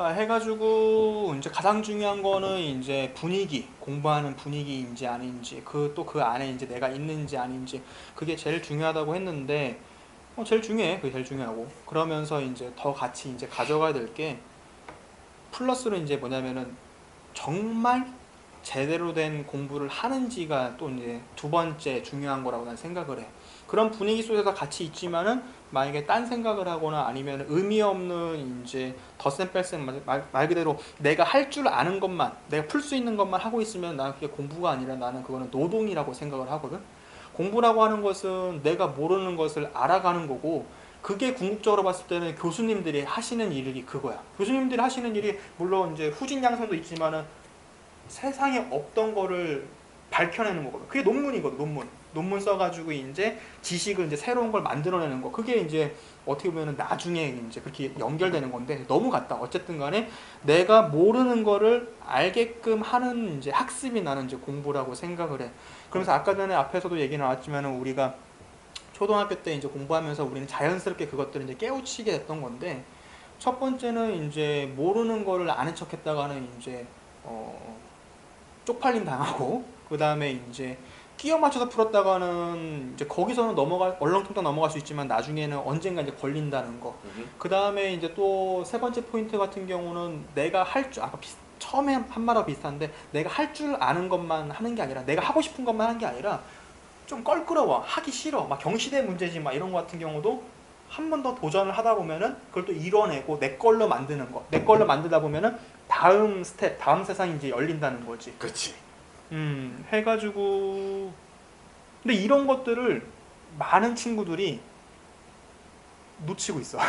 자, 해가지고 이제 가장 중요한 거는 이제 분위기, 공부하는 분위기인지 아닌지, 그 또 그 안에 이제 내가 있는지 아닌지, 그게 제일 중요하다고 했는데, 제일 중요해. 그게 제일 중요하고. 그러면서 이제 더 같이 이제 가져가야 될 게, 플러스로 이제 뭐냐면은 정말 제대로 된 공부를 하는지가 또 이제 두 번째 중요한 거라고 난 생각을 해. 그런 분위기 속에서 같이 있지만은 만약에 딴 생각을 하거나 아니면 의미 없는 이제 덧셈 뺄셈 말 그대로 내가 할 줄 아는 것만 내가 풀 수 있는 것만 하고 있으면 나는 그게 공부가 아니라 나는 그거는 노동이라고 생각을 하거든. 공부라고 하는 것은 내가 모르는 것을 알아가는 거고 그게 궁극적으로 봤을 때는 교수님들이 하시는 일이 그거야. 교수님들이 하시는 일이 물론 이제 후진양성도 있지만은 세상에 없던 거를 밝혀내는 거거든. 그게 논문이거든, 논문. 논문 써가지고 이제 지식을 이제 새로운 걸 만들어내는 거. 그게 이제 어떻게 보면 나중에 이제 그렇게 연결되는 건데 너무 같다. 어쨌든 간에 내가 모르는 거를 알게끔 하는 이제 학습이 나는 이제 공부라고 생각을 해. 그러면서 아까 전에 앞에서도 얘기 나왔지만 우리가 초등학교 때 이제 공부하면서 우리는 자연스럽게 그것들을 이제 깨우치게 됐던 건데 첫 번째는 이제 모르는 거를 아는 척 했다가는 이제 쪽팔림 당하고 그 다음에 이제 끼워 맞춰서 풀었다가는 이제 거기서는 넘어갈 얼렁뚱땅 넘어갈 수 있지만 나중에는 언젠가 이제 걸린다는 거. 그 다음에 이제 또 세 번째 포인트 같은 경우는 내가 할 줄 아까 처음에 한 말하고 비슷한데 내가 할 줄 아는 것만 하는 게 아니라 내가 하고 싶은 것만 하는 게 아니라 좀 껄끄러워 하기 싫어 막 경시대 문제지 막 이런 거 같은 경우도 한 번 더 도전을 하다 보면은 그걸 또 이뤄내고 내 걸로 만드는 거. 내 걸로 만들다 보면은 다음 스텝, 다음 세상이 이제 열린다는 거지. 그렇지. 해가지고 근데 이런 것들을 많은 친구들이 놓치고 있어.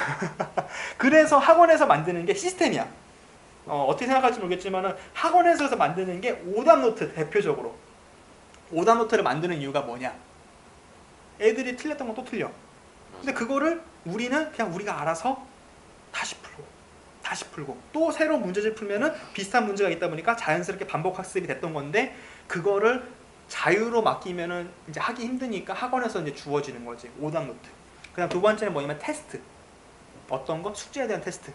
그래서 학원에서 만드는 게 시스템이야. 어떻게 생각할지 모르겠지만은 학원에서 만드는 게 오답 노트 대표적으로 오답 노트를 만드는 이유가 뭐냐? 애들이 틀렸던 건 또 틀려. 근데 그거를 우리는 그냥 우리가 알아서 다시 풀고 다시 풀고 또 새로운 문제를 풀면은 비슷한 문제가 있다 보니까 자연스럽게 반복 학습이 됐던 건데 그거를 자유로 맡기면은 이제 하기 힘드니까 학원에서 이제 주어지는 거지. 오답 노트. 그다음 두 번째는 뭐냐면 테스트. 어떤 거? 숙제에 대한 테스트.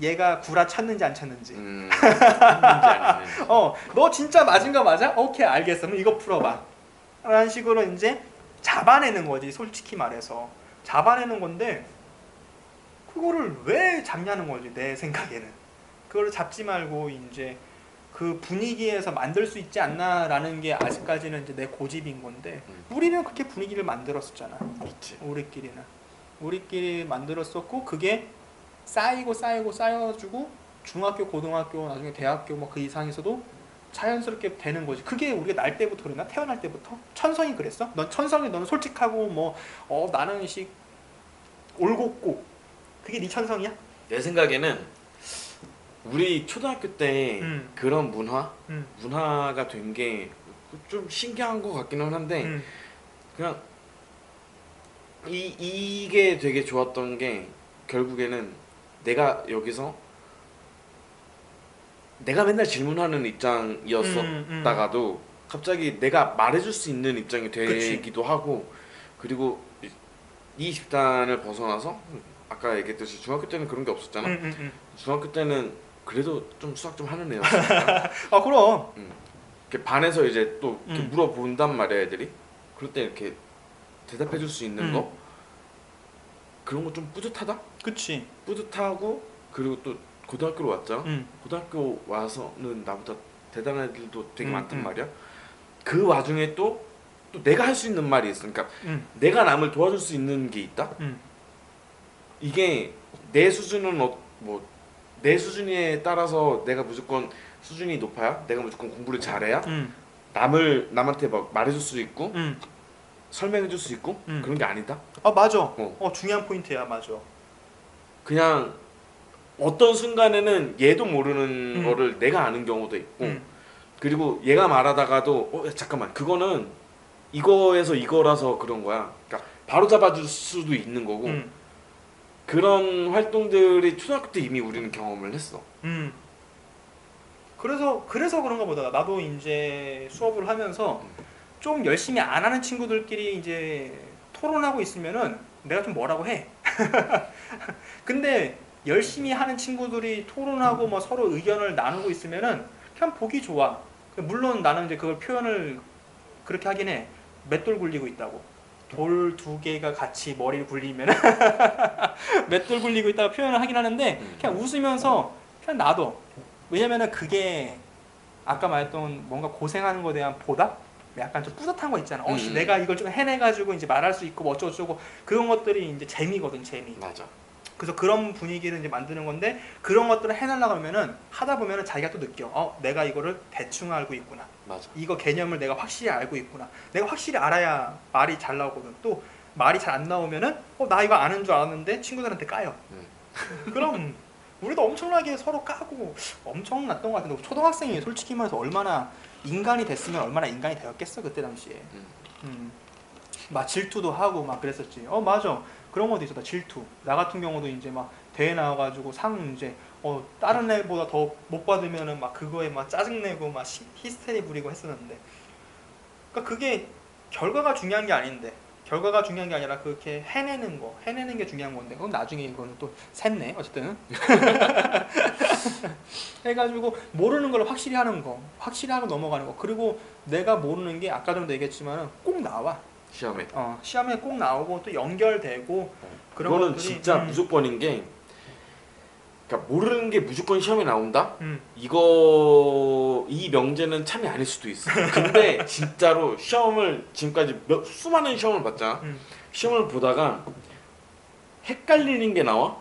얘가 구라 찾는지 안 찾는지. 찾는지 아니면. 너 진짜 맞은 거 맞아? 오케이, 알겠어. 그럼 이거 풀어봐. 라는 식으로 이제 잡아내는 거지. 솔직히 말해서 잡아내는 건데 그거를 왜 잡냐는 거지. 내 생각에는 그거를 잡지 말고 이제 그 분위기에서 만들 수 있지 않나라는 게 아직까지는 이제 내 고집인 건데 우리는 그렇게 분위기를 만들었었잖아. 그렇지. 우리끼리 만들었었고 그게 쌓여가지고 중학교, 고등학교, 나중에 대학교 뭐 그 이상에서도 자연스럽게 되는 거지. 그게 우리가 날 때부터 그랬나? 태어날 때부터? 천성이 그랬어? 넌 천성이 너는 솔직하고 뭐 나는 올곧고 그게 네 천성이야? 내 생각에는 우리 초등학교 때 그런 문화가 된 게 좀 신기한 것 같기는 한데 그냥 이게 되게 좋았던 게 결국에는 내가 여기서 내가 맨날 질문하는 입장이었다가도 갑자기 내가 말해줄 수 있는 입장이 되기도 하고 그리고 이 집단을 벗어나서 아까 얘기했듯이 중학교 때는 그런 게 없었잖아. 중학교 때는 그래도 좀 수학 좀 하는 애였으니까. 아 그럼. 이렇게 반에서 이제 또 이렇게 물어본단 말이야 애들이. 그럴 때 이렇게 대답해줄 수 있는 거 그런 거 좀 뿌듯하다? 그치. 뿌듯하고 그리고 또 고등학교로 왔잖아. 고등학교 와서는 나보다 대단한 애들도 되게 많단 말이야. 그 와중에 또 내가 할 수 있는 말이 있어. 그러니까 내가 남을 도와줄 수 있는 게 있다. 이게 내 수준은 내 수준에 따라서 내가 무조건 수준이 높아야 내가 무조건 공부를 잘해야 남한테 막 말해줄 수 있고 설명해줄 수 있고 그런 게 아니다. 아 맞아. 중요한 포인트야. 맞아. 그냥 어떤 순간에는 얘도 모르는 거를 내가 아는 경우도 있고 그리고 얘가 말하다가도 잠깐만 그거는 이거에서 이거라서 그런 거야. 그러니까 바로 잡아줄 수도 있는 거고 그런 활동들이 초등학교 때 이미 우리는 경험을 했어. 그래서 그런가 보다. 나도 이제 수업을 하면서 좀 열심히 안 하는 친구들끼리 이제 토론하고 있으면은 내가 좀 뭐라고 해. 근데 열심히 하는 친구들이 토론하고 뭐 서로 의견을 나누고 있으면은 그냥 보기 좋아. 물론 나는 이제 그걸 표현을 그렇게 하긴 해. 맷돌 굴리고 있다고. 돌 두 개가 같이 머리를 굴리면 맷돌 굴리고 있다고 표현을 하긴 하는데 그냥 웃으면서 그냥 놔둬. 왜냐면은 그게 아까 말했던 뭔가 고생하는 거에 대한 보답? 약간 좀 뿌듯한 거 있잖아. 내가 이걸 좀 해내가지고 이제 말할 수 있고 뭐 어쩌고저쩌고 그런 것들이 이제 재미거든, 재미. 맞아. 그래서 그런 분위기를 이제 만드는 건데 그런 것들을 해내려고 하면은 하다 보면은 자기가 또 느껴. 내가 이거를 대충 알고 있구나. 맞아. 이거 개념을 내가 확실히 알고 있구나. 내가 확실히 알아야 말이 잘 나오거든. 또 말이 잘 안 나오면은 나 이거 아는 줄 알았는데 친구들한테 까요. 그럼 우리도 엄청나게 서로 까고 엄청났던 것 같은데 초등학생이 솔직히 말해서 얼마나 인간이 됐으면 얼마나 인간이 되었겠어 그때 당시에. 막 질투도 하고 막 그랬었지. 맞아. 그런 것도 있었다. 질투. 나 같은 경우도 이제 막 대회 나와가지고 상 이제 다른 애보다 더 못 받으면은 막 그거에 막 짜증내고 막 히스테리 부리고 했었는데. 그러니까 그게 결과가 중요한 게 아닌데. 결과가 중요한 게 아니라 그렇게 해내는 게 중요한 건데 그건 나중에 이거는 또 샜네 어쨌든 해가지고 모르는 걸 확실히 하는 거 확실히 하고 넘어가는 거 그리고 내가 모르는 게 아까 전에도 얘기했지만 꼭 나와 시험에. 시험에 꼭 나오고 또 연결되고 그런 그거는 것들이 진짜 무조건인 게 그러니까 모르는 게 무조건 시험에 나온다? 이 명제는 참이 아닐 수도 있어. 근데 진짜로 시험을 지금까지 수많은 시험을 봤잖아. 시험을 보다가 헷갈리는 게 나와?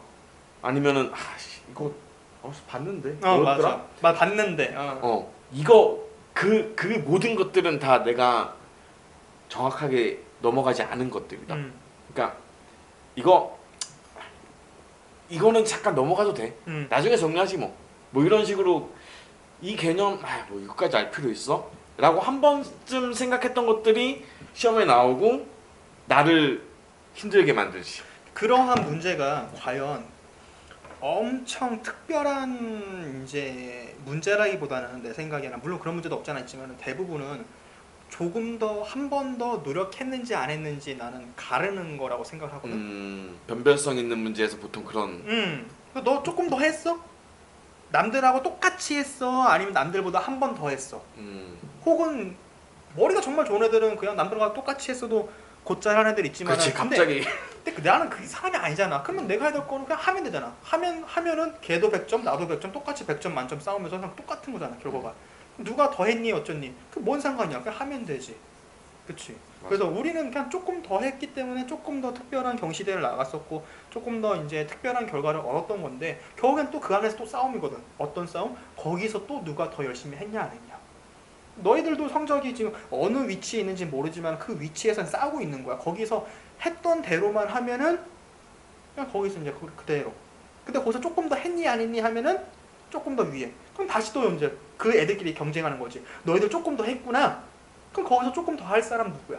아니면은 이거 봤는데 맞아 봤는데 이거 그 모든 것들은 다 내가 정확하게 넘어가지 않은 것들이다. 그러니까 이거는 잠깐 넘어가도 돼. 나중에 정리하지 뭐. 뭐 이런 식으로 이 개념 뭐 이거까지 알 필요 있어? 라고 한 번쯤 생각했던 것들이 시험에 나오고 나를 힘들게 만들지. 그러한 문제가 과연 엄청 특별한 이제 문제라기보다는 내 생각에는 물론 그런 문제도 없잖아 있지만 대부분은 조금 더 한 번 더 노력했는지 안 했는지 나는 가르는 거라고 생각을 하거든. 변별성 있는 문제에서 보통 그런. 너 조금 더 했어? 남들하고 똑같이 했어? 아니면 남들보다 한 번 더 했어? 혹은 머리가 정말 좋은 애들은 그냥 남들과 똑같이 했어도 곧잘 하는 애들 있지만 그렇지 갑자기. 근데 나는 그 사람이 아니잖아. 그러면 내가 해야 될 거는 그냥 하면 되잖아. 하면은 걔도 100점 나도 100점 똑같이 100점 만점 싸우면서 그냥 똑같은 거잖아 결과가. 누가 더 했니 어쩌니 그 뭔 상관이야. 그냥 하면 되지. 그치. 맞아. 그래서 우리는 그냥 조금 더 했기 때문에 조금 더 특별한 경시대를 나갔었고 조금 더 이제 특별한 결과를 얻었던 건데 결국엔 또 그 안에서 또 싸움이거든. 어떤 싸움? 거기서 또 누가 더 열심히 했냐 안 했냐. 너희들도 성적이 지금 어느 위치에 있는지 모르지만 그 위치에서 싸우고 있는 거야. 거기서 했던 대로만 하면은 그냥 거기서 이제 그대로. 근데 거기서 조금 더 했니 안 했니 하면은 조금 더 위에. 그럼 다시 또 이제 그 애들끼리 경쟁하는 거지. 너희들 조금 더 했구나. 그럼 거기서 조금 더 할 사람 누구야?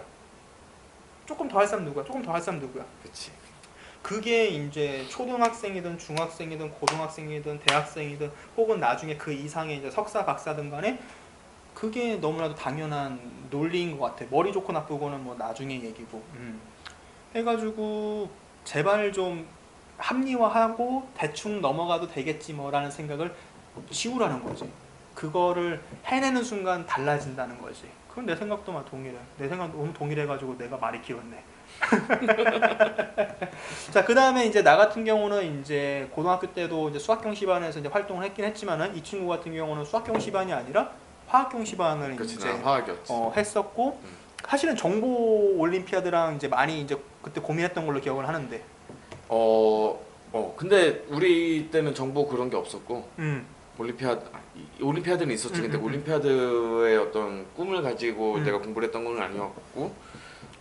조금 더 할 사람 누구야? 조금 더 할 사람 누구야? 그치. 그게 이제 초등학생이든 중학생이든 고등학생이든 대학생이든 혹은 나중에 그 이상의 이제 석사 박사든 간에 그게 너무나도 당연한 논리인 것 같아. 머리 좋고 나쁘고는 뭐 나중에 얘기고. 해가지고 제발 좀 합리화하고 대충 넘어가도 되겠지 뭐라는 생각을 지우라는 거지. 그거를 해내는 순간 달라진다는 거지. 그건 내 생각도 막 동일해. 내 생각 너무 동일해가지고 내가 말이 길었네. 자, 그 다음에 이제 나 같은 경우는 이제 고등학교 때도 이제 수학경시반에서 이제 활동을 했긴 했지만은 이 친구 같은 경우는 수학경시반이 아니라 화학경시반을 그치, 이제 난 화학이었지. 했었고 사실은 정보 올림피아드랑 이제 많이 이제 그때 고민했던 걸로 기억을 하는데. 근데 우리 때는 정보 그런 게 없었고 올림피아드는 있었지. 근데 올림피아드의 어떤 꿈을 가지고 내가 공부를 했던 건 아니었고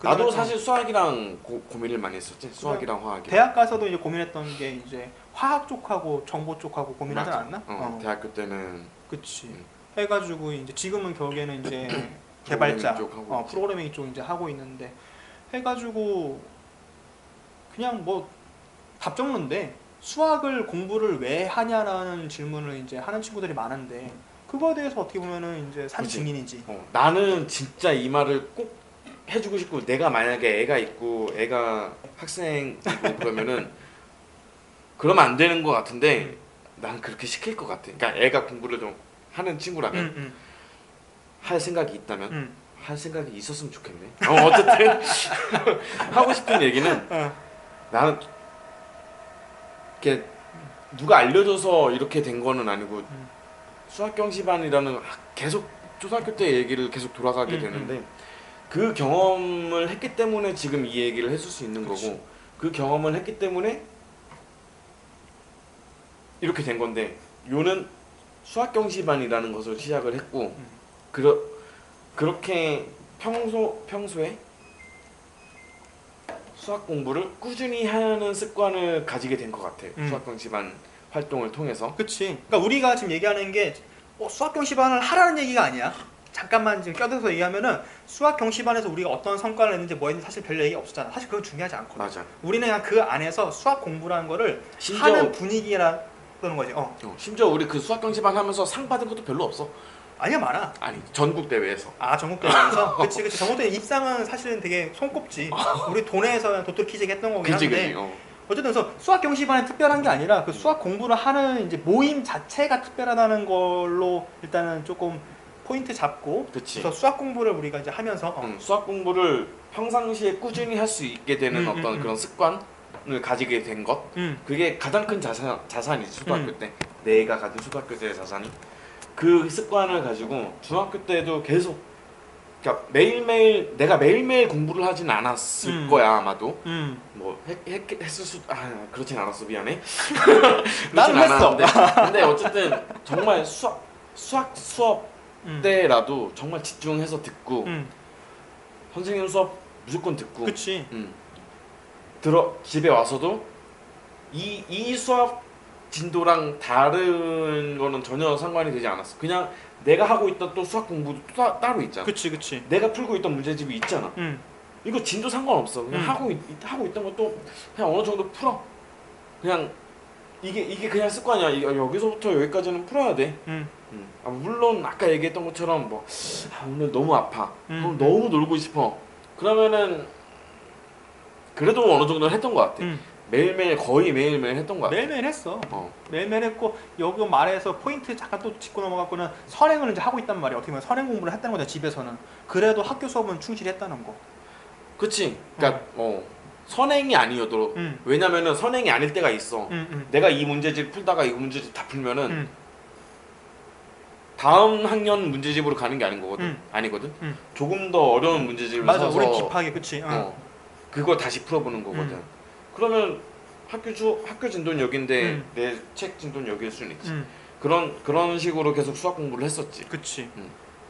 나도 사실 수학이랑 고민을 많이 했었지. 수학이랑 화학이. 대학 가서도 이제 고민했던 게 이제 화학 쪽하고 정보 쪽하고 고민하지 않았나? 대학교 때는 그치. 해가지고 이제 지금은 결국에는 이제 개발자, 하고 프로그래밍 쪽 이제 하고 있는데 해가지고 그냥 뭐 답 적는데 수학을 공부를 왜 하냐라는 질문을 이제 하는 친구들이 많은데 그거에 대해서 어떻게 보면은 이제 산 증인이지. 나는 진짜 이 말을 꼭 해주고 싶고 내가 만약에 애가 있고 애가 학생이고 그러면은 그러면 안 되는 것 같은데 난 그렇게 시킬 것 같아. 그러니까 애가 공부를 좀 하는 친구라면 할 생각이 있다면 할 생각이 있었으면 좋겠네. 어쨌든 하고 싶은 얘기는 나는 이렇게 누가 알려줘서 이렇게 된 거는 아니고 수학 경시반이라는 계속 초등학교 때 얘기를 계속 돌아가게 되는데 그 경험을 했기 때문에 지금 이 얘기를 해줄 수 있는 그치. 거고 그 경험을 했기 때문에 이렇게 된 건데 요는 수학 경시반이라는 것을 시작을 했고 그렇게 평소에 수학 공부를 꾸준히 하는 습관을 가지게 된 것 같아. 수학 경시반 활동을 통해서. 그치. 그러니까 우리가 지금 얘기하는 게 수학 경시반을 하라는 얘기가 아니야. 잠깐만 지금 껴들어서 얘기하면은 수학 경시반에서 우리가 어떤 성과를 냈는지 뭐 했는지 사실 별 얘기 없었잖아. 사실 그건 중요하지 않거든. 맞아. 우리는 그냥 그 안에서 수학 공부라는 거를 심지어- 하는 분위기라는 거지. 심지어 우리 그 수학 경시반 하면서 상 받은 것도 별로 없어. 아니야, 많아. 아니 전국 대회에서. 아, 전국 대회에서? 그치. 전국 대회 입상은 사실은 되게 손꼽지. 우리 도내에서 그냥 도토리키즈게 했던 거긴 그지 한데. 그지. 어쨌든 그래서 수학 경시반이 특별한 게 아니라 그 수학 공부를 하는 이제 모임 자체가 특별하다는 걸로 일단은 조금 포인트 잡고 그치. 그래서 수학 공부를 우리가 이제 하면서 수학 공부를 평상시에 꾸준히 할 수 있게 되는 어떤 그런 습관을 가지게 된 것. 그게 가장 큰 자산이지 초등학교 때. 내가 가진 초등학교 때의 자산이. 그 습관을 가지고 중학교 때도 계속 그러니까 매일매일 내가 매일매일 공부를 하진 않았을 거야 아마도. 뭐 했을 수 그렇진 않았어 미안해. 나는 했어. 근데 어쨌든 정말 수업 때라도 정말 집중해서 듣고 선생님 수업 무조건 듣고. 그치. 집에 와서도 이 수업 진도랑 다른 거는 전혀 상관이 되지 않았어. 그냥 내가 하고 있던 또 수학 공부도 또 따로 있잖아. 그치. 내가 풀고 있던 문제집이 있잖아. 이거 진도 상관없어. 그냥 하고 있던 것도 그냥 어느 정도 풀어. 그냥 이게 그냥 습관이야. 여기서부터 여기까지는 풀어야 돼. 물론 아까 얘기했던 것처럼 뭐 오늘 너무 아파. 너무 놀고 싶어. 그러면은 그래도 어느 정도는 했던 것 같아. 매일매일 거의 매일매일 했던 것 같아. 매일매일 했어. 매일매일 했고 여기 말에서 포인트 잠깐 또 짚고 넘어갔고는 선행을 이제 하고 있단 말이야. 어떻게 보면 선행 공부를 했다는 거잖아, 집에서는. 그래도 학교 수업은 충실히 했다는 거. 그치. 그러니까 선행이 아니어도 왜냐면은 선행이 아닐 때가 있어. 내가 이 문제집 풀다가 이 문제집 다 풀면은 다음 학년 문제집으로 가는 게 아니거든. 조금 더 어려운 문제집을 맞아, 사서 우리 깁하게 그치. 그걸 다시 풀어보는 거거든. 그러면 학교 진도는 여긴데 내 책 진도는 여기일 수는 있지. 그런 식으로 계속 수학 공부를 했었지. 그치.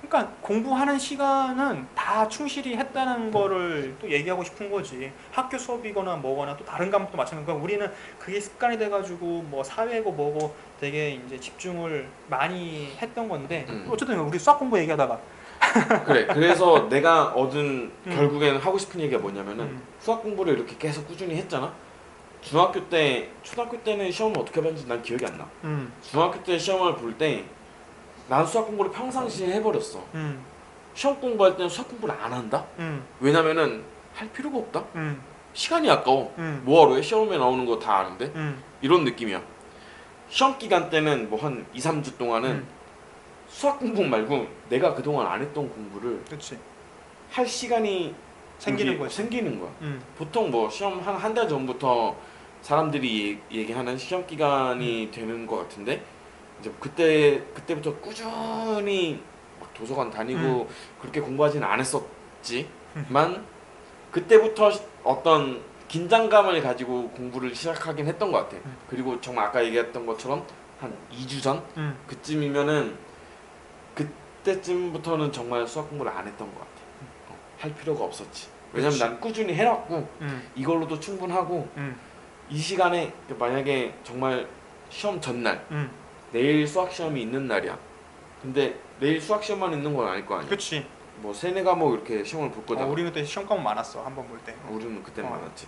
그러니까 공부하는 시간은 다 충실히 했다는 거를 또 얘기하고 싶은 거지. 학교 수업이거나 뭐거나 또 다른 과목도 마찬가지고. 그러니까 우리는 그게 습관이 돼가지고 뭐 사회고 뭐고 되게 이제 집중을 많이 했던 건데 어쨌든 우리 수학 공부 얘기하다가 그래. 그래서 내가 얻은 결국에는 하고 싶은 얘기가 뭐냐면은 수학 공부를 이렇게 계속 꾸준히 했잖아. 초등학교 때는 시험을 어떻게 봤는지 난 기억이 안 나. 중학교 때 시험을 볼 때 난 수학 공부를 평상시에 해버렸어. 시험 공부할 때는 수학 공부를 안 한다? 왜냐면은 할 필요가 없다? 시간이 아까워. 뭐하러 해? 시험에 나오는 거 다 아는데? 이런 느낌이야. 시험 기간 때는 뭐 한 2, 3주 동안은 수학 공부 말고 내가 그동안 안 했던 공부를 그치. 할 시간이 생기는 거지. 생기는 거야. 보통 뭐 시험 한 달 전부터 사람들이 얘기하는 시험 기간이 되는 것 같은데 이제 그때부터 꾸준히 막 도서관 다니고 그렇게 공부하지는 않았었지만 그때부터 어떤 긴장감을 가지고 공부를 시작하긴 했던 것 같아. 그리고 정말 아까 얘기했던 것처럼 한 2주 전 그쯤이면은 그때쯤부터는 정말 수학 공부를 안 했던 것 같아. 할 필요가 없었지. 왜냐면 난 꾸준히 해왔고 이걸로도 충분하고 이 시간에 만약에 정말 시험 전날 내일 수학 시험이 있는 날이야. 근데 내일 수학 시험만 있는 건 아닐 거 아니야. 그치. 뭐 세네 과목 이렇게 시험을 볼 거잖아. 우리는 그때 시험 과목 많았어. 한 번 볼 때. 우리는 그때는 많았지.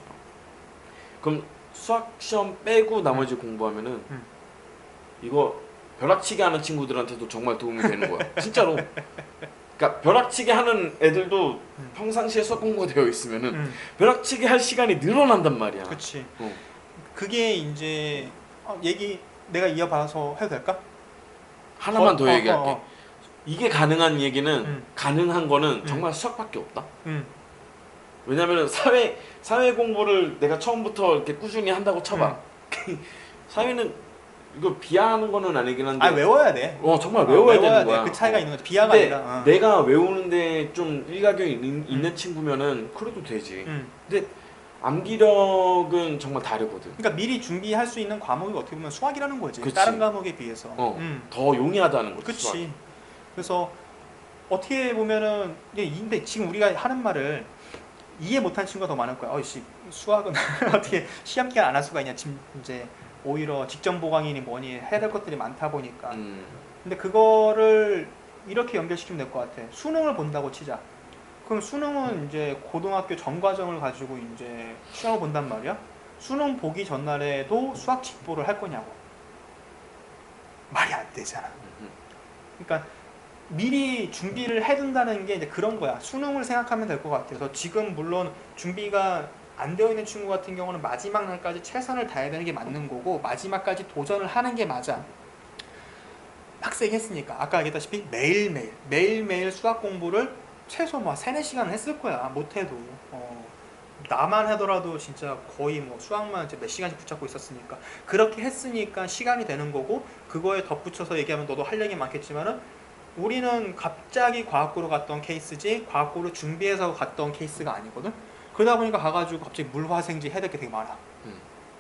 그럼 수학 시험 빼고 나머지 공부하면은 이거 벼락치기 하는 친구들한테도 정말 도움이 되는 거야. 진짜로. 그러니까 벼락치기 하는 애들도 평상시에 수학 공부가 되어 있으면은 벼락치기 할 시간이 늘어난단 말이야. 그치. 그게 이제 얘기 내가 이어봐서 해도 될까? 하나만 더 얘기할게. 어. 이게 가능한 얘기는 가능한 거는 음. 정말 수학밖에 없다. 음. 왜냐면은 사회 공부를 내가 처음부터 이렇게 꾸준히 한다고 쳐봐. 사회는 이거 비하하는 거는 아니긴 한데. 외워야 돼. 정말 외워야 되는 거야. 돼. 그 차이가 있는 거지. 비하가 근데 아니라. 내가 외우는데 좀 일가견이 있는 친구면은 그래도 되지. 근데 암기력은 정말 다르거든. 그러니까 미리 준비할 수 있는 과목이 어떻게 보면 수학이라는 거지. 그치. 다른 과목에 비해서. 더 용이하다는 거지. 그치. 수학. 그래서 어떻게 보면은 근데 지금 우리가 하는 말을 이해 못한 친구가 더 많을 거야. 어이씨 수학은 어떻게 시험 기간 안 할 수가 있냐. 지금 이제 오히려 직전 보강이니 뭐니 해야 될 것들이 많다 보니까. 근데 그거를 이렇게 연결시키면 될 것 같아. 수능을 본다고 치자. 그럼 수능은 이제 고등학교 전 과정을 가지고 이제 시험을 본단 말이야. 수능 보기 전날에도 수학 직보를 할 거냐고. 말이 안 되잖아. 그러니까 미리 준비를 해둔다는 게 이제 그런 거야. 수능을 생각하면 될 것 같아. 그래서 지금 물론 준비가 안 되어 있는 친구 같은 경우는 마지막 날까지 최선을 다해야 되는 게 맞는 거고 마지막까지 도전을 하는 게 맞아. 빡세게 했으니까 아까 얘기했다시피 매일매일 수학 공부를 최소 뭐 3-4시간 했을 거야. 못해도 나만 하더라도 진짜 거의 뭐 수학만 이제 몇 시간씩 붙잡고 있었으니까 그렇게 했으니까 시간이 되는 거고 그거에 덧붙여서 얘기하면 너도 할 얘기 많겠지만은 우리는 갑자기 과학고로 갔던 케이스지 과학고를 준비해서 갔던 케이스가 아니거든. 그러다 보니까 가가지고 갑자기 물화생지 해야 될 게 되게 많아.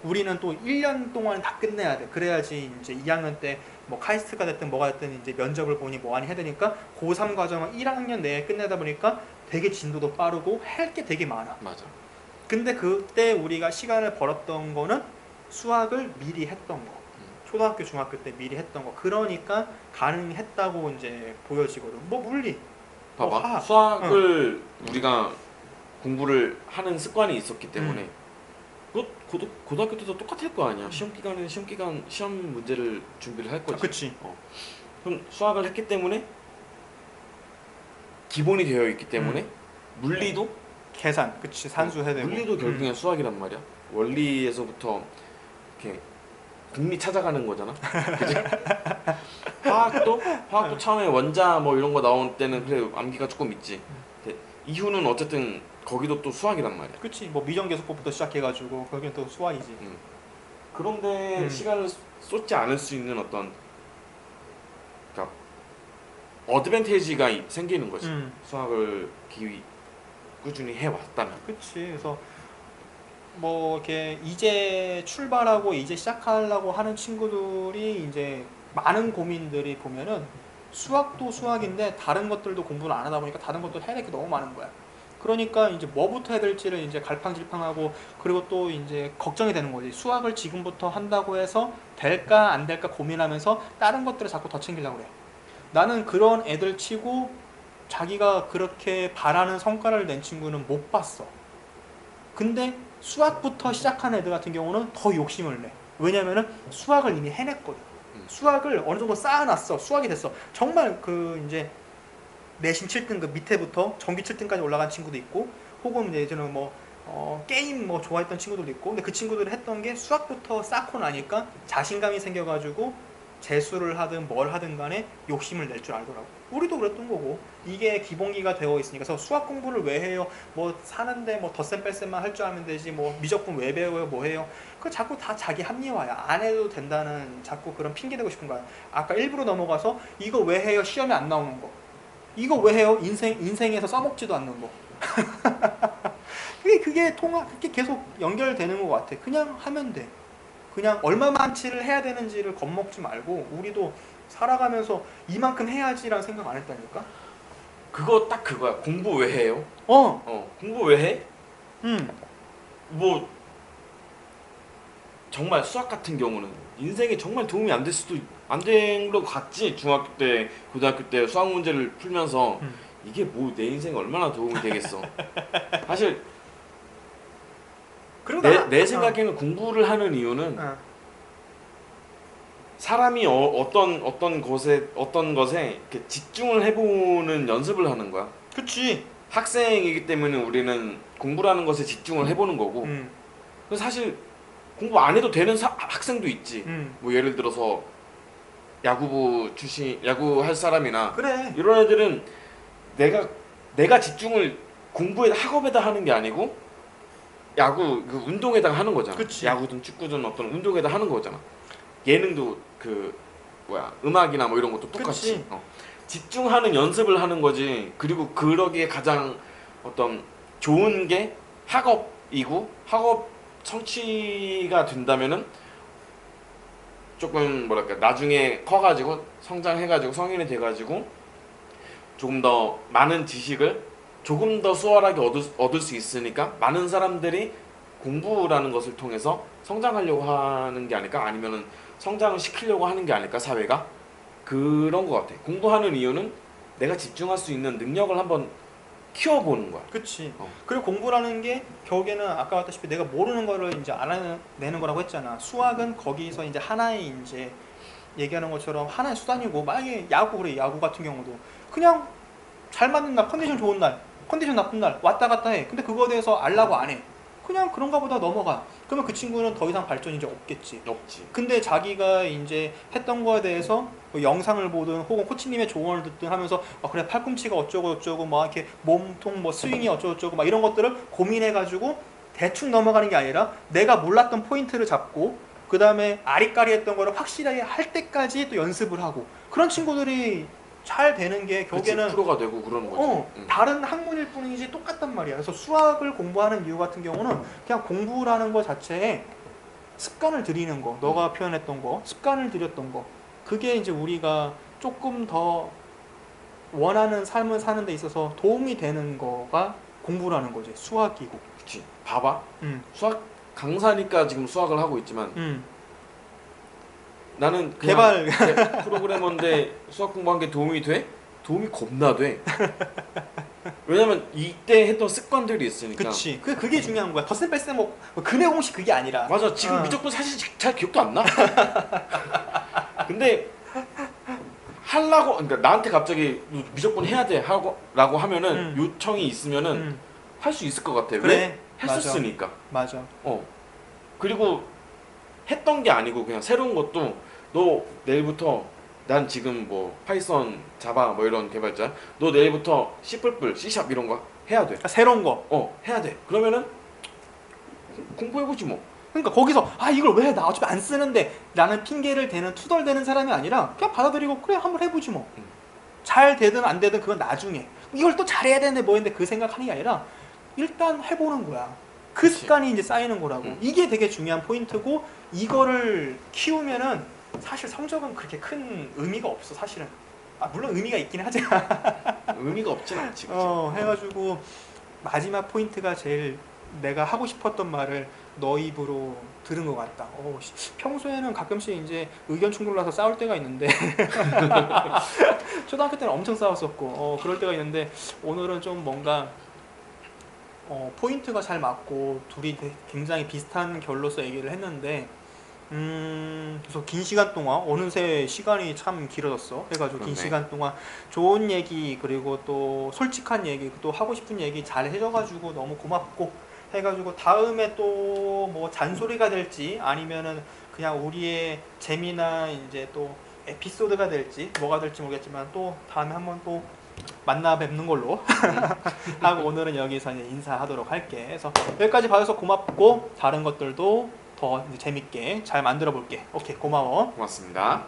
우리는 또 1년 동안 다 끝내야 돼. 그래야지 이제 2학년 때 뭐 카이스트가 됐든 뭐가 됐든 이제 면접을 보니 뭐하니 해야 되니까 고3 과정을 1학년 내에 끝내다 보니까 되게 진도도 빠르고 할 게 되게 많아. 맞아. 근데 그때 우리가 시간을 벌었던 거는 수학을 미리 했던 거. 초등학교, 중학교 때 미리 했던 거. 그러니까 가능했다고 이제 보여지거든. 뭐 물리, 봐봐. 화학. 수학을 우리가 공부를 하는 습관이 있었기 때문에 고등학교 때도 똑같을 거 아니야. 시험 문제를 준비를 할 거지. 그치. 그럼 수학을 했기 때문에 기본이 되어 있기 때문에 물리도 계산, 그치. 산수 해야 되고. 물리도 결국엔 수학이란 말이야. 원리에서부터 이렇게 공리 찾아가는 거잖아. 그치? 화학도 처음에 원자 뭐 이런 거 나올 때는 그래 암기가 조금 있지. 이후는 어쨌든 거기도 또 수학이란 말이야. 그치. 뭐 미정계수법부터 시작해가지고 거기는 또 수학이지. 그런데 시간을 쏟지 않을 수 있는 어떤 그러니까 어드밴티지가 생기는 거지. 수학을 꾸준히 해왔다면. 그치. 그래서 뭐 이렇게 이제 출발하고 이제 시작하려고 하는 친구들이 이제 많은 고민들이 보면은 수학도 수학인데 다른 것들도 공부를 안 하다 보니까 다른 것도 해야 될 게 너무 많은 거야. 그러니까 이제 뭐부터 해야 될지를 이제 갈팡질팡하고 그리고 또 이제 걱정이 되는 거지. 수학을 지금부터 한다고 해서 될까 안 될까 고민하면서 다른 것들을 자꾸 더 챙기려고 그래. 나는 그런 애들 치고 자기가 그렇게 바라는 성과를 낸 친구는 못 봤어. 근데 수학부터 시작한 애들 같은 경우는 더 욕심을 내. 왜냐면은 수학을 이미 해냈거든. 수학을 어느 정도 쌓아놨어. 수학이 됐어. 정말 그 이제 내신 7등 그 밑에부터 정기 7등까지 올라간 친구도 있고 혹은 이제 예전에 뭐 게임 뭐 좋아했던 친구들도 있고 근데 그 친구들이 했던 게 수학부터 쌓고 나니까 자신감이 생겨가지고 재수를 하든 뭘 하든 간에 욕심을 낼 줄 알더라고. 우리도 그랬던 거고 이게 기본기가 되어 있으니까. 그래서 수학 공부를 왜 해요? 뭐 사는데 뭐 덧셈 뺄셈만 할 줄 알면 되지 뭐 미적분 왜 배워요? 뭐 해요? 그 자꾸 다 자기 합리화야. 안 해도 된다는 자꾸 그런 핑계 대고 싶은 거야. 아까 일부러 넘어가서 이거 왜 해요? 시험에 안 나오는 거. 이거 왜 해요? 인생에서 써먹지도 않는 거. 그게 계속 연결되는 것 같아. 그냥 하면 돼. 그냥 얼마만치를 해야 되는지를 겁먹지 말고 우리도 살아가면서 이만큼 해야지라는 생각 안 했다니까. 그거 딱 그거야. 공부 왜 해요? 공부 왜 해? 뭐 정말 수학 같은 경우는 인생에 정말 도움이 안 될 수도 안 된 것 같지. 중학교 때, 고등학교 때 수학 문제를 풀면서 이게 뭐 내 인생에 얼마나 도움이 되겠어. 사실 내 생각에는 공부를 하는 이유는 사람이 어떤 것에 이렇게 집중을 해보는 연습을 하는 거야. 그치. 학생이기 때문에 우리는 공부라는 것에 집중을 해보는 거고. 그래서 사실 공부 안 해도 되는 학생도 있지. 음. 뭐 예를 들어서 야구부 출신 야구 할 사람이나 그래. 이런 애들은 내가 집중을 공부에 학업에다 하는 게 아니고 야구 그 운동에다가 하는 거잖아. 그치. 야구든 축구든 어떤 운동에다 하는 거잖아. 예능도 그 뭐야 음악이나 뭐 이런 것도 똑같이 그치. 집중하는 연습을 하는 거지. 그리고 그러기에 가장 어떤 좋은 게 학업이고 학업 성취가 된다면은 조금 뭐랄까 나중에 커가지고 성장해가지고 성인이 돼가지고 조금 더 많은 지식을 조금 더 수월하게 얻을 수 있으니까 많은 사람들이 공부라는 것을 통해서 성장하려고 하는 게 아닐까 아니면은 성장을 시키려고 하는 게 아닐까 사회가 그런 것 같아. 공부하는 이유는 내가 집중할 수 있는 능력을 한번 키워보는 거야. 그치. 어. 그리고 공부라는 게 결국에는 아까 말했다시피 내가 모르는 거를 이제 알아내는 거라고 했잖아. 수학은 거기서 이제 하나의 이제 얘기하는 것처럼 하나의 수단이고, 만약에 야구 그래, 야구 같은 경우도 그냥 잘 맞는 날, 컨디션 좋은 날, 컨디션 나쁜 날 왔다 갔다 해. 근데 그거에 대해서 알라고 안 해. 그냥 그런가 보다 넘어가. 그러면 그 친구는 더 이상 발전이 이제 없겠지. 없지. 근데 자기가 이제 했던 거에 대해서 뭐 영상을 보든 혹은 코치님의 조언을 듣든 하면서 그래 팔꿈치가 어쩌고 저쩌고 막 이렇게 몸통 뭐 스윙이 어쩌고 저쩌고 막 이런 것들을 고민해가지고 대충 넘어가는 게 아니라 내가 몰랐던 포인트를 잡고 그 다음에 아리까리했던 거를 확실하게 할 때까지 또 연습을 하고 그런 친구들이 잘 되는 게 결국에는 프로가 되고 그러는 거지. 다른 학문일 뿐이지 똑같단 말이야. 그래서 수학을 공부하는 이유 같은 경우는 그냥 공부라는 것 자체에 습관을 들이는 거, 너가 표현했던 거, 습관을 들였던 거, 그게 이제 우리가 조금 더 원하는 삶을 사는 데 있어서 도움이 되는 거가 공부라는 거지. 수학이고. 그렇지. 봐봐. 음. 수학 강사니까 지금 수학을 하고 있지만 나는 개발 프로그래머인데 수학 공부한 게 도움이 돼? 도움이 겁나 돼. 왜냐면 이때 했던 습관들이 있으니까. 그치. 그게 중요한 거야. 덧셈 뺄셈 뭐 근해 공식 그게 아니라. 맞아. 지금 무조건 사실 잘 기억도 안 나. 근데 하려고 그러니까 나한테 갑자기 무조건 해야 돼 라고 하면은 요청이 있으면은 할 수 있을 것 같아. 그래. 왜? 했었으니까. 맞아. 그리고 했던 게 아니고 그냥 새로운 것도 너 내일부터 난 지금 뭐 파이썬, 자바 뭐 이런 개발자 너 내일부터 C++, C샵 이런 거 해야 돼. 그러니까 새로운 거. 해야 돼. 그러면은 공부해보지 뭐. 그러니까 거기서 이걸 왜 나 어차피 안 쓰는데 라는 핑계를 대는 투덜대는 사람이 아니라 그냥 받아들이고 그래 한번 해보지 뭐. 잘 되든 안 되든 그건 나중에. 이걸 또 잘해야 되는데 뭐 했는데 그 생각하는 게 아니라 일단 해보는 거야. 그 그치. 습관이 이제 쌓이는 거라고. 이게 되게 중요한 포인트고 이거를 키우면은 사실 성적은 그렇게 큰 의미가 없어 사실은. 물론 의미가 있긴 하지만 의미가 없진 않지. 그치? 해가지고 마지막 포인트가 제일 내가 하고 싶었던 말을 너 입으로 들은 것 같다. 평소에는 가끔씩 이제 의견 충돌 나서 싸울 때가 있는데 초등학교 때는 엄청 싸웠었고 그럴 때가 있는데 오늘은 좀 뭔가 포인트가 잘 맞고 둘이 굉장히 비슷한 결로서 얘기를 했는데 그래서 긴 시간 동안 어느새 시간이 참 길어졌어. 해가지고 그렇네. 긴 시간 동안 좋은 얘기 그리고 또 솔직한 얘기 또 하고 싶은 얘기 잘 해줘가지고 너무 고맙고 해가지고 다음에 또 뭐 잔소리가 될지 아니면은 그냥 우리의 재미나 이제 또 에피소드가 될지 뭐가 될지 모르겠지만 또 다음에 한번 또 만나 뵙는 걸로 하고 오늘은 여기서 이제 인사하도록 할게. 그래서 여기까지 봐줘서 고맙고 다른 것들도 더 이제 재밌게 잘 만들어 볼게. 오케이, 고마워. 고맙습니다.